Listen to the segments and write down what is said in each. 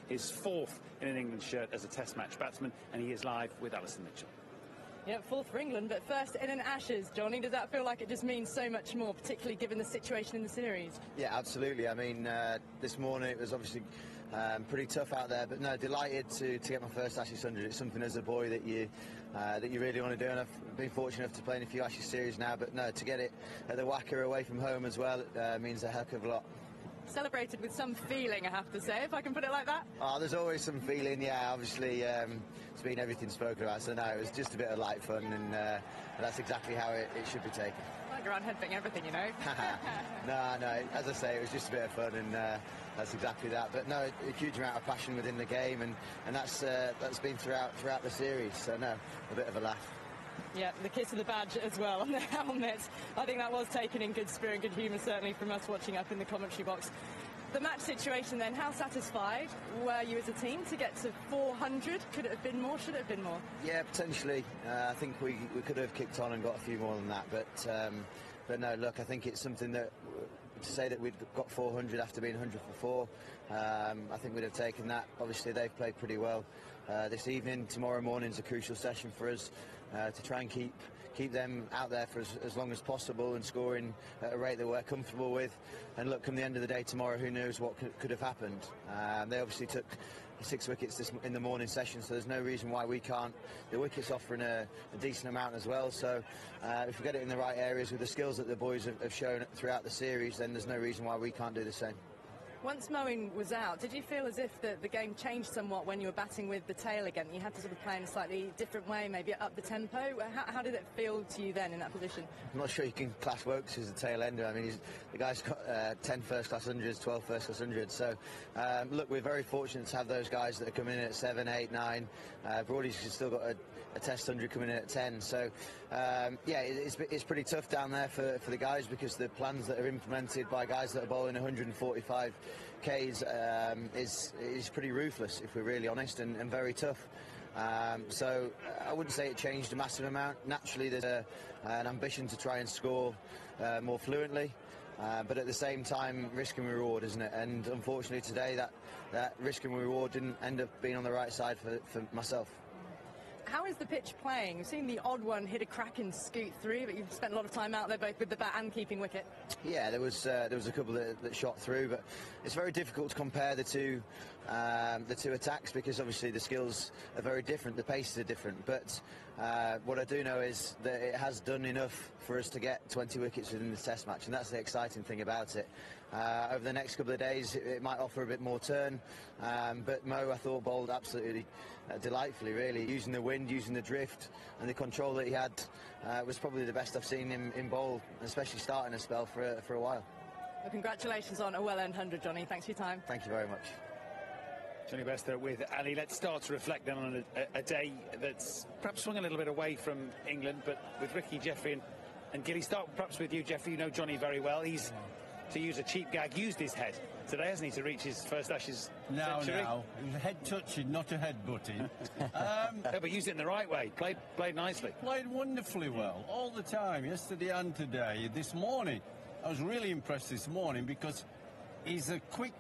his 4th in an England shirt as a Test match batsman, and he is live with Alison Mitchell. Yeah, 4th for England, but first in an Ashes, Johnny. Does that feel like it just means so much more, particularly given the situation in the series? Yeah, absolutely. I mean, this morning it was obviously pretty tough out there, but no, delighted to get my first Ashes 100. It's something as a boy that you really want to do, and I've been fortunate enough to play in a few Ashes series now, but no, to get it at the Wacker away from home as well means a heck of a lot. Celebrated with some feeling, I have to say, if I can put it like that. Oh, there's always some feeling, yeah. Obviously, it's been everything spoken about, so no, it was just a bit of light fun, and that's exactly how it should be taken. Like around headbutting everything, you know. No, as I say, it was just a bit of fun, and that's exactly that. But no, a huge amount of passion within the game, and that's been throughout the series. So no, a bit of a laugh. Yeah, the kiss of the badge as well on the helmet. I think that was taken in good spirit and good humour, certainly from us watching up in the commentary box. The match situation then, how satisfied were you as a team to get to 400? Could it have been more? Should it have been more? Yeah, potentially. I think we could have kicked on and got a few more than that. But no, look, I think it's something that, to say that we'd got 400 after being 100 for 4, I think we'd have taken that. Obviously, they've played pretty well this evening. Tomorrow morning's a crucial session for us to try and keep them out there for as long as possible and scoring at a rate that we're comfortable with. And look, come the end of the day tomorrow, who knows what could have happened. They obviously took 6 wickets in the morning session, so there's no reason why we can't. The wickets offering a decent amount as well, so if we get it in the right areas with the skills that the boys have shown throughout the series, then there's no reason why we can't do the same. Once Moeen was out, did you feel as if the game changed somewhat when you were batting with the tail again? You had to sort of play in a slightly different way, maybe up the tempo. How did it feel to you then in that position? I'm not sure you can class Wokes as a tail ender. I mean, the guy's got 10 first-class hundreds, 12 first-class hundreds. So, look, we're very fortunate to have those guys that are coming in at 7, 8, 9. Broady's still got a Test 100 coming in at 10. So, yeah, it's pretty tough down there for the guys, because the plans that are implemented by guys that are bowling 145 Ks is pretty ruthless, if we're really honest, and very tough. So I wouldn't say it changed a massive amount. Naturally, there's an ambition to try and score more fluently, but at the same time, risk and reward, isn't it? And unfortunately today, that risk and reward didn't end up being on the right side for myself. How is the pitch playing? We've seen the odd one hit a crack and scoot through, but you've spent a lot of time out there both with the bat and keeping wicket. Yeah, there was a couple that shot through, but it's very difficult to compare the two attacks, because obviously the skills are very different, the paces are different. But what I do know is that it has done enough for us to get 20 wickets within the Test match, and that's the exciting thing about it. Over the next couple of days, it might offer a bit more turn, but Mo, I thought, bowled absolutely delightfully, really, using the wind, using the drift, and the control that he had was probably the best I've seen him in bowl, especially starting a spell for a while. Well, congratulations on a well-earned 100, Johnny. Thanks for your time. Thank you very much. Johnny Bester with Ali. Let's start to reflect then on a day that's perhaps swung a little bit away from England, but with Ricky, Jeffrey and Gilly. Start perhaps with you, Jeffrey. You know Johnny very well. He's, to use a cheap gag, used his head today, hasn't he, to reach his first Ashes century? No, head touching, not a head butting. No, but used it in the right way. Played nicely. Played wonderfully well, all the time, yesterday and today. This morning, I was really impressed this morning, because he's a quick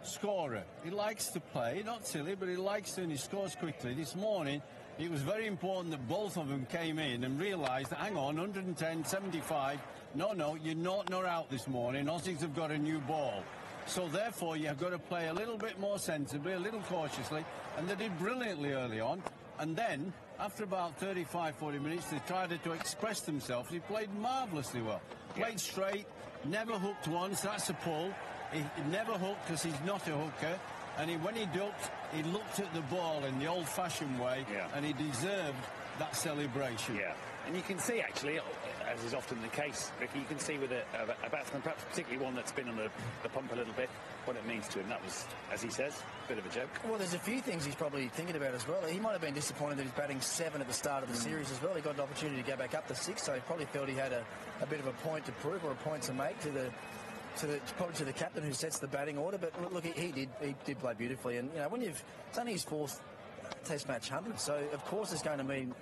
scorer. He likes to play, not silly, but he likes to, and he scores quickly. This morning, it was very important that both of them came in and realised that, hang on, 110, 75, no, you're not out this morning. Aussies have got a new ball. So therefore, you've got to play a little bit more sensibly, a little cautiously, and they did brilliantly early on. And then, after about 35, 40 minutes, they tried to express themselves. He played marvellously well. Played straight, never hooked once, that's a pull. He never hooked because he's not a hooker. And when he ducked, he looked at the ball in the old-fashioned way, and he deserved that celebration. Yeah, and you can see, actually, as is often the case, Ricky, you can see with a batsman, perhaps particularly one that's been on the pump a little bit, what it means to him. That was, as he says, a bit of a joke. Well, there's a few things he's probably thinking about as well. He might have been disappointed that he's batting 7 at the start of the series as well. He got an opportunity to go back up to 6, so he probably felt he had a bit of a point to prove, or a point to make probably to the captain who sets the batting order. But look, he did play beautifully, and you know, it's only his 4th Test match 100, so of course it's going to mean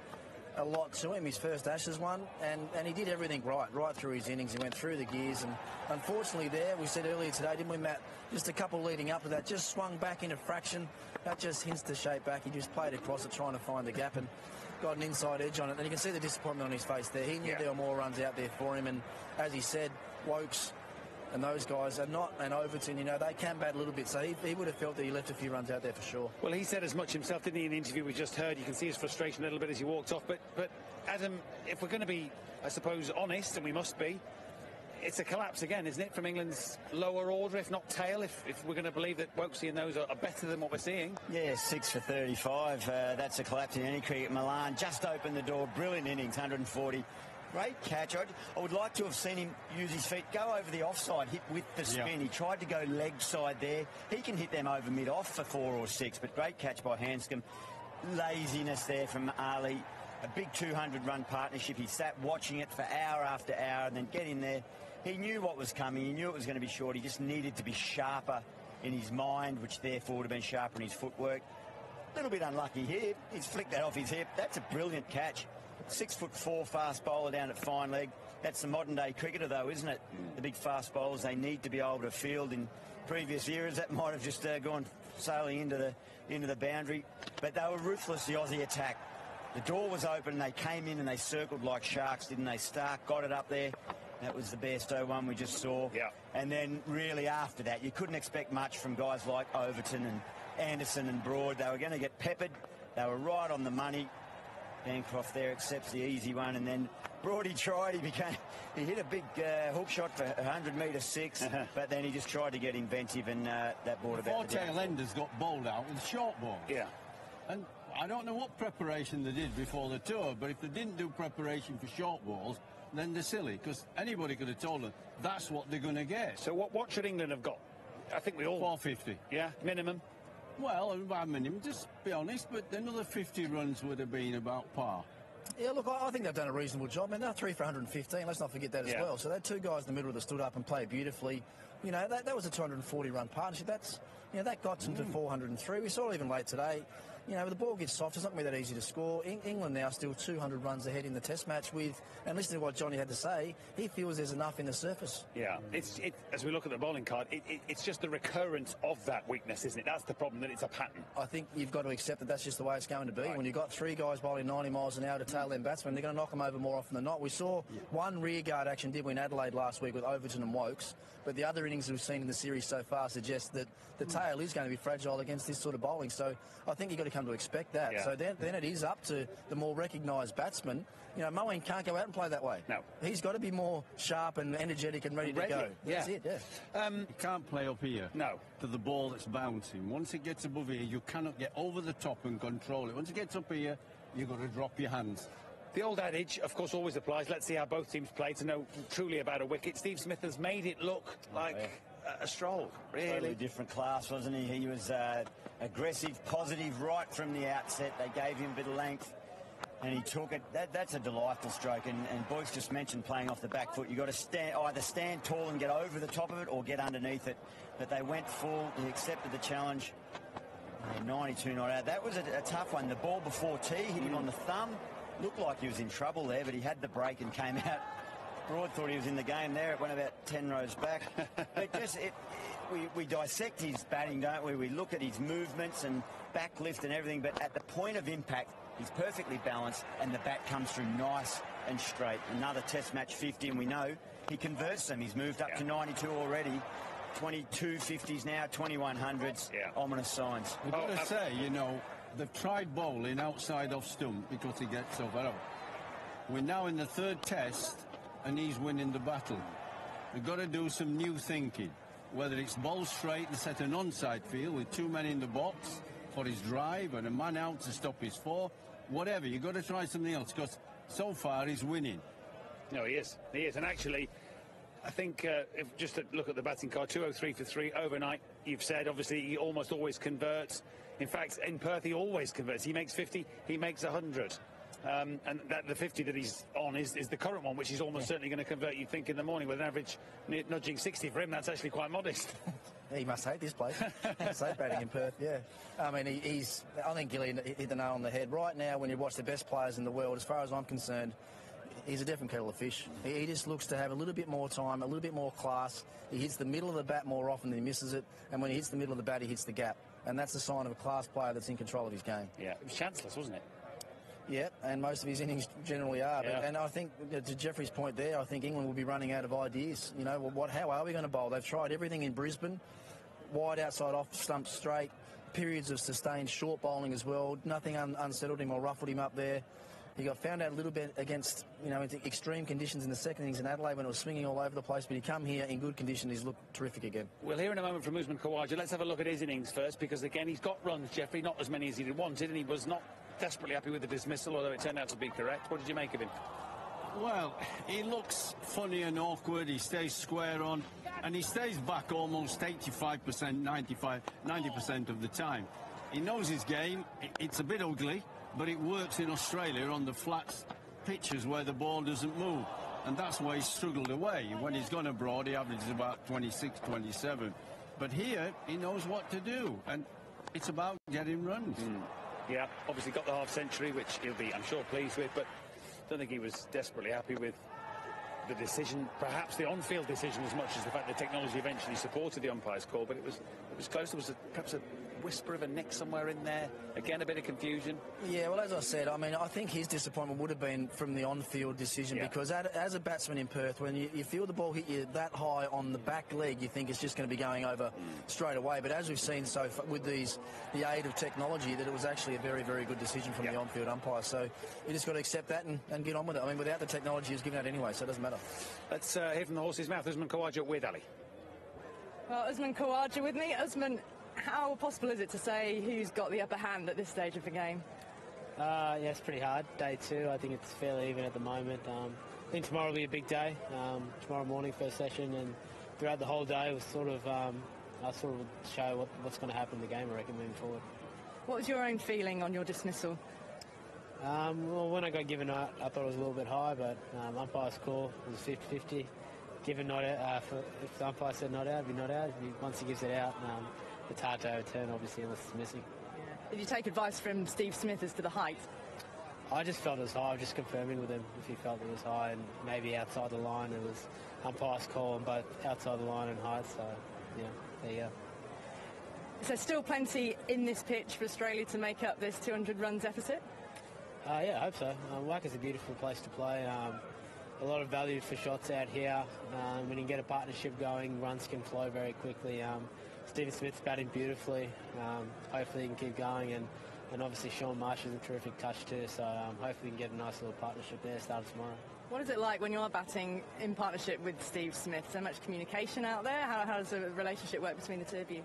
a lot to him. His first Ashes one, and he did everything right through his innings. He went through the gears, and unfortunately there, we said earlier today, didn't we, Matt, just a couple leading up to that, just swung back in a fraction. That just hints to shape back. He just played across it, trying to find the gap, and got an inside edge on it, and you can see the disappointment on his face there. He knew there were more runs out there for him, and as he said, Wokes and those guys are not, and Overton, you know, they can bat a little bit, so he would have felt that he left a few runs out there for sure. Well, he said as much himself, didn't he, in the interview we just heard? You can see his frustration a little bit as he walked off, but Adam, if we're going to be, I suppose, honest, and we must be, it's a collapse again, isn't it, from England's lower order, if not tail, if we're going to believe that Wokesy and those are better than what we're seeing? Yeah, 6 for 35. That's a collapse in any cricket. Milan just opened the door. Brilliant innings, 140. Great catch. I would like to have seen him use his feet, go over the offside, hit with the spin. He tried to go leg side there. He can hit them over mid-off for 4 or 6, but great catch by Hanscom. Laziness there from Ali. A big 200-run partnership. He sat watching it for hour after hour and then get in there. He knew what was coming. He knew it was going to be short. He just needed to be sharper in his mind, which therefore would have been sharper in his footwork. A little bit unlucky here. He's flicked that off his hip. That's a brilliant catch. 6'4" fast bowler down at fine leg. That's the modern day cricketer though, isn't it? The big fast bowlers, they need to be able to field. In previous eras that might have just gone sailing into the boundary, but they were ruthless, the Aussie attack. The door was open, they came in and they circled like sharks, didn't they? Stark got it up there. That was the Bairstow one we just saw. Yeah. And then really after that, you couldn't expect much from guys like Overton and Anderson and Broad. They were going to get peppered. They were right on the money. Bancroft there accepts the easy one, and then Broad, he hit a big hook shot for 100-metre 6, but then he just tried to get inventive, and that brought about the tail enders got bowled out with short ball. Yeah. And I don't know what preparation they did before the tour, but if they didn't do preparation for short balls, then they're silly, because anybody could have told them that's what they're going to get. So what should England have got? I think we all... 450. Yeah, minimum. Well, by minimum, just be honest, but another 50 runs would have been about par. Yeah, look, I think they've done a reasonable job. I mean, they're 3 for 115. Let's not forget that as well. So they're two guys in the middle that stood up and played beautifully. You know, that was a 240-run partnership. That's, you know, that got them to 403. We saw it even late today. You know, the ball gets soft. It's not going to be that easy to score. England now still 200 runs ahead in the Test match with, and listen to what Johnny had to say, he feels there's enough in the surface. Yeah, as we look at the bowling card, it's just the recurrence of that weakness, isn't it? That's the problem, that it's a pattern. I think you've got to accept that that's just the way it's going to be. Right. When you've got 3 guys bowling 90 miles an hour to tail them batsmen, they're going to knock them over more often than not. We saw one rearguard action, did we, in Adelaide last week with Overton and Wokes, but the other innings we've seen in the series so far suggest that the tail is going to be fragile against this sort of bowling. So I think you've got to come to expect that. Yeah. So then it is up to the more recognised batsmen. You know, Moeen can't go out and play that way. No. He's got to be more sharp and energetic and ready to go. Yeah. That's it, you can't play up here. No. To the ball that's bouncing. Once it gets above here, you cannot get over the top and control it. Once it gets up here, you've got to drop your hands. The old adage, of course, always applies. Let's see how both teams play to know truly about a wicket. Steve Smith has made it look like a stroll, really. Totally different class, wasn't he? He was aggressive, positive right from the outset. They gave him a bit of length, and he took it. That's a delightful stroke. And Boyce just mentioned playing off the back foot. You've got to either stand tall and get over the top of it or get underneath it. But they went full. He accepted the challenge. 92 not out. That was a tough one. The ball before tee hit him on the thumb. Looked like he was in trouble there, but he had the break and came out. Broad thought he was in the game there. It went about 10 rows back. But just we dissect his batting, don't we? We look at his movements and back lift and everything, but at the point of impact, he's perfectly balanced and the bat comes through nice and straight. Another Test match 50, and we know he converts them. He's moved up to 92 already. 22 50s now, 2100s. Ominous signs. We've got to say, you know, they've tried bowling outside off stump because he gets so far out. We're now in the 3rd Test, and he's winning the battle. We've got to do some new thinking, whether it's bowl straight and set an onside field with 2 men in the box for his drive and a man out to stop his 4, whatever. You've got to try something else, because so far he's winning. No, he is. He is. And actually, I think if just to look at the batting card, 203 for 3 overnight. You've said, obviously, he almost always converts. In fact, in Perth, he always converts. He makes 50, he makes 100. And the 50 that he's on is the current one, which he's almost certainly going to convert, you think, in the morning, with an average nudging 60 for him. That's actually quite modest. he must hate this place. Safe batting in Perth, yeah. I mean, I think Gilly hit the nail on the head. Right now, when you watch the best players in the world, as far as I'm concerned, he's a different kettle of fish. He just looks to have a little bit more time, a little bit more class. He hits the middle of the bat more often than he misses it, and when he hits the middle of the bat, he hits the gap. And that's a sign of a class player that's in control of his game. Yeah, it was chanceless, wasn't it? Yeah, and most of his innings generally are. Yeah. And I think, to Jeffrey's point there, I think England will be running out of ideas. You know, how are we going to bowl? They've tried everything in Brisbane, wide outside off, stump straight, periods of sustained short bowling as well. Nothing unsettled him or ruffled him up there. He got found out a little bit against, extreme conditions in the second innings in Adelaide when it was swinging all over the place, but he come here in good condition. He's looked terrific again. We'll hear in a moment from Usman Khawaja. Let's have a look at his innings first, because again, he's got runs, Jeffrey, not as many as he wanted, and he was not desperately happy with the dismissal, although it turned out to be correct. What did you make of him? Well, he looks funny and awkward. He stays square on, and he stays back almost 85%, 90% of the time. He knows his game. It's a bit ugly, but it works in Australia on the flat pitches where the ball doesn't move, and that's why he's struggled away. When he's gone abroad, he averages about 26, 27. But here, he knows what to do, and it's about getting runs. Yeah, obviously got the half-century, which he'll be, I'm sure, pleased with, but I don't think he was desperately happy with the decision, perhaps the on-field decision, as much as the fact that technology eventually supported the umpire's call. But it was close. There was perhaps a whisper of a nick somewhere in there. Again, a bit of confusion. Yeah, well, as I said, I mean, I think his disappointment would have been from the on-field decision, because as a batsman in Perth, when you feel the ball hit you that high on the back leg, you think it's just going to be going over straight away. But as we've seen so far with the aid of technology, that it was actually a very, very good decision from the on-field umpire. So you just got to accept that and get on with it. I mean, without the technology, he was given out anyway, so it doesn't matter. Let's hear from the horse's mouth. Usman Khawaja with Ali. Well, Usman Khawaja with me. Usman, how possible is it to say who's got the upper hand at this stage of the game? Yeah, it's pretty hard. Day two, I think it's fairly even at the moment. I think tomorrow will be a big day. Tomorrow morning, first session, and throughout the whole day, was I'll sort of show what's going to happen in the game, I reckon, moving forward. What was your own feeling on your dismissal? Well, when I got given out, I thought it was a little bit high, but umpire's call was 50-50. Given not out, if the umpire said not out, it'd be not out. Once he gives it out, it's hard to overturn, obviously, unless it's missing. Did you take advice from Steve Smith as to the height? I just felt it was high. I was just confirming with him if he felt it was high, and maybe outside the line. It was umpire's call on both outside the line and height, so, yeah, there you go. Is there still plenty in this pitch for Australia to make up this 200-run deficit? Yeah, I hope so. Wacker's a beautiful place to play. A lot of value for shots out here. When you get a partnership going, runs can flow very quickly. Stephen Smith's batting beautifully. Hopefully he can keep going, and obviously Shaun Marsh is a terrific touch too, so hopefully we can get a nice little partnership there starting tomorrow. What is it like when you're batting in partnership with Steve Smith? So much communication out there? How does the relationship work between the two of you?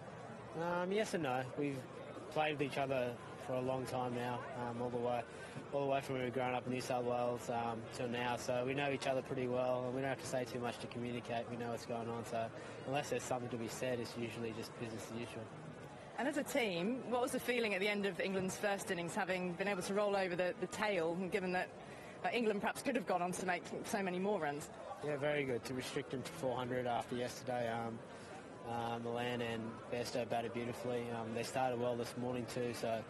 Yes and no. We've played with each other for a long time now, all the way from when we were growing up in New South Wales till now. So we know each other pretty well, and we don't have to say too much to communicate. We know what's going on. So unless there's something to be said, it's usually just business as usual. And as a team, what was the feeling at the end of England's first innings, having been able to roll over the tail, and given that England perhaps could have gone on to make so many more runs? Yeah, very good to restrict them to 400 after yesterday. Milan and Bairstow batted beautifully. They started well this morning too, so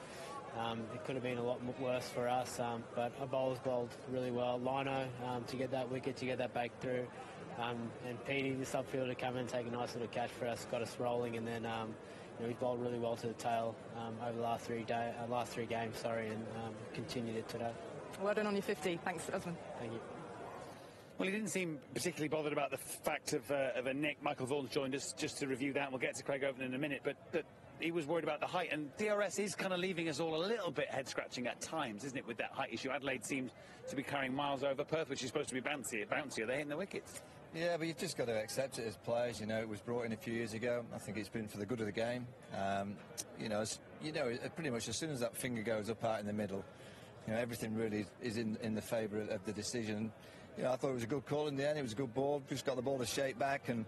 it could have been a lot worse for us. But our bowlers bowled really well. Lino to get that wicket, to get that back through, and Petey, the subfielder, to come in and take a nice little catch for us, got us rolling, and then we bowled really well to the tail over the last three games, and continued it today. Well done on your 50. Thanks, Usman. Thank you. Well, he didn't seem particularly bothered about the fact of a nick. Michael Vaughan's joined us just to review that, and we'll get to Craig Overton in a minute, but he was worried about the height, and DRS is kind of leaving us all a little bit head-scratching at times, isn't it, with that height issue? Adelaide seems to be carrying miles over Perth, which is supposed to be bouncier. They're hitting the wickets. Yeah, but you've just got to accept it as players. It was brought in a few years ago. I think it's been for the good of the game. Pretty much as soon as that finger goes up out in the middle, everything really is in the favour of the decision. I thought it was a good call in the end. It was a good ball. Just got the ball to shape back, and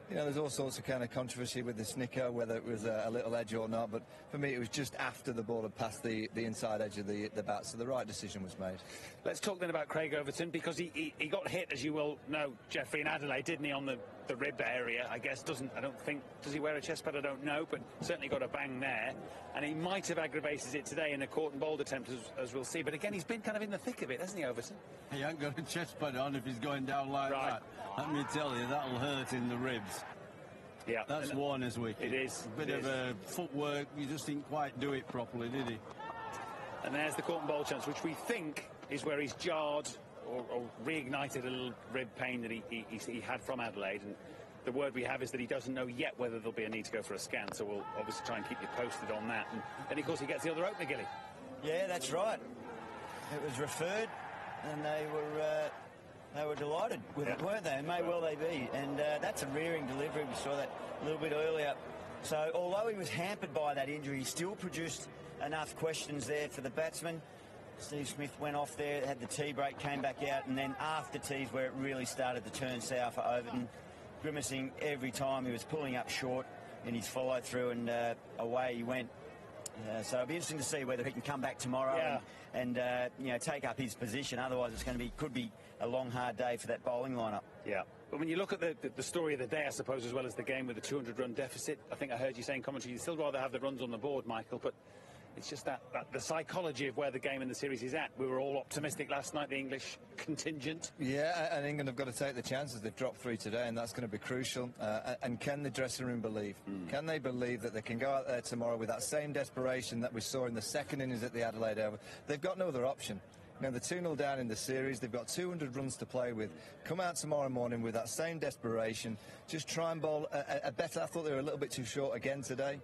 there's all sorts of kind of controversy with the snicker, whether it was a little edge or not. But for me, it was just after the ball had passed the inside edge of the bat, so the right decision was made. Let's talk then about Craig Overton, because he got hit, as you will know, Jeffrey, in Adelaide, didn't he, on the the rib area, I guess. Does he wear a chest pad? I don't know, but certainly got a bang there. And he might have aggravated it today in a caught and bowled attempt, as we'll see. But again, he's been kind of in the thick of it, hasn't he, Overton? He ain't got a chest pad on if he's going down like that. Let me tell you, that'll hurt in the ribs. Yeah. That's Warner's wicket. It is. A bit of a footwork. He just didn't quite do it properly, did he? And there's the caught and bowl chance, which we think is where he's jarred or reignited a little rib pain that he had from Adelaide. And the word we have is that he doesn't know yet whether there'll be a need to go for a scan. So we'll obviously try and keep you posted on that. And then, of course, he gets the other opener, Gilly. Yeah, that's right. It was referred, and they were delighted with it, weren't they? And may well they be. And that's a rearing delivery. We saw that a little bit earlier. So although he was hampered by that injury, he still produced enough questions there for the batsman. Steve Smith went off there, had the tea break, came back out, and then after teas where it really started to turn sour for Overton, grimacing every time. He was pulling up short in his follow-through, and away he went. So it'll be interesting to see whether he can come back tomorrow and take up his position. Otherwise, it's going to could be a long, hard day for that bowling lineup. Yeah. But when you look at the story of the day, I suppose, as well as the game with the 200-run deficit, I think I heard you saying commentary, you'd still rather have the runs on the board, Michael, but it's just that the psychology of where the game in the series is at. We were all optimistic last night, the English contingent. Yeah, and England have got to take the chances. They've dropped 3 today, and that's going to be crucial. And can the dressing room believe? Can they believe that they can go out there tomorrow with that same desperation that we saw in the second innings at the Adelaide Oval? They've got no other option. Now, they're 2-0 down in the series. They've got 200 runs to play with. Come out tomorrow morning with that same desperation. Just try and bowl a better. I thought they were a little bit too short again today.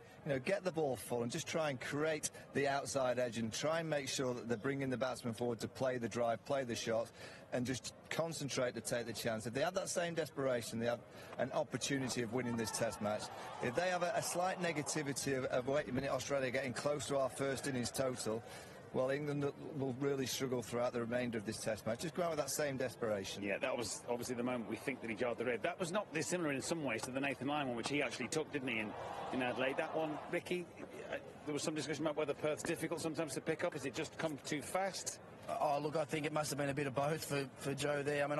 Get the ball full and just try and create the outside edge and try and make sure that they're bringing the batsman forward to play the drive, play the shot, and just concentrate to take the chance. If they have that same desperation, they have an opportunity of winning this Test match. If they have a slight negativity of wait a minute, Australia getting close to our first innings total, well, England will really struggle throughout the remainder of this Test match. Just go out with that same desperation. Yeah, that was obviously the moment we think that he jarred the rib. That was not dissimilar in some ways to the Nathan Lyon one, which he actually took, didn't he, in Adelaide? That one, Ricky, there was some discussion about whether Perth's difficult sometimes to pick up. Has it just come too fast? Oh, look, I think it must have been a bit of both for Joe there. I mean,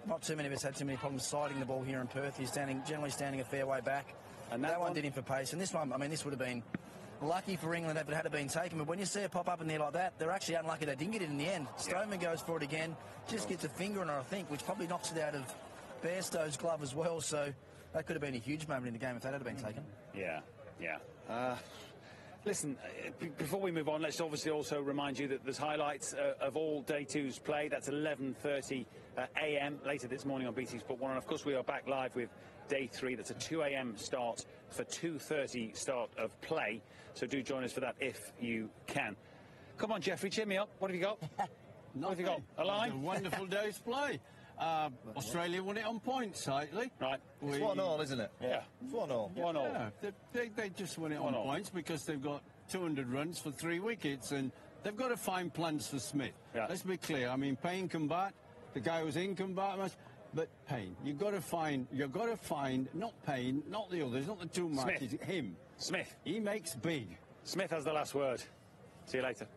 not too many of us had too many problems sighting the ball here in Perth. He's generally standing a fair way back. And that one did him for pace. And this one, I mean, this would have been lucky for England if it had been taken, but when you see it pop up in there like that, they're actually unlucky they didn't get it in the end. Stoneman goes for it again, just gets a finger on it, I think, which probably knocks it out of Bairstow's glove as well, so that could have been a huge moment in the game if that had been taken. Yeah. Listen, before we move on, let's obviously also remind you that there's highlights of all Day 2's play. That's 11:30 a.m. later this morning on BT Sport 1. And, of course, we are back live with Day 3. That's a 2 a.m. start for 2:30 start of play. So do join us for that if you can. Come on, Jeffrey, cheer me up. What have you got? What have you got? A line? It was a wonderful day's play. Australia won it on points, slightly. Right. It's 1-1, isn't it? Yeah. It's 1-1. 1-1. Yeah, they just won it on points because they've got 200 runs for 3 wickets, and they've got to find plans for Smith. Yeah. Let's be clear. I mean, Payne can bat. The guy was in can bat. But Payne, you've got to find not Payne, not the others, not the two matches, him. Smith. He makes big. Smith has the last word. See you later.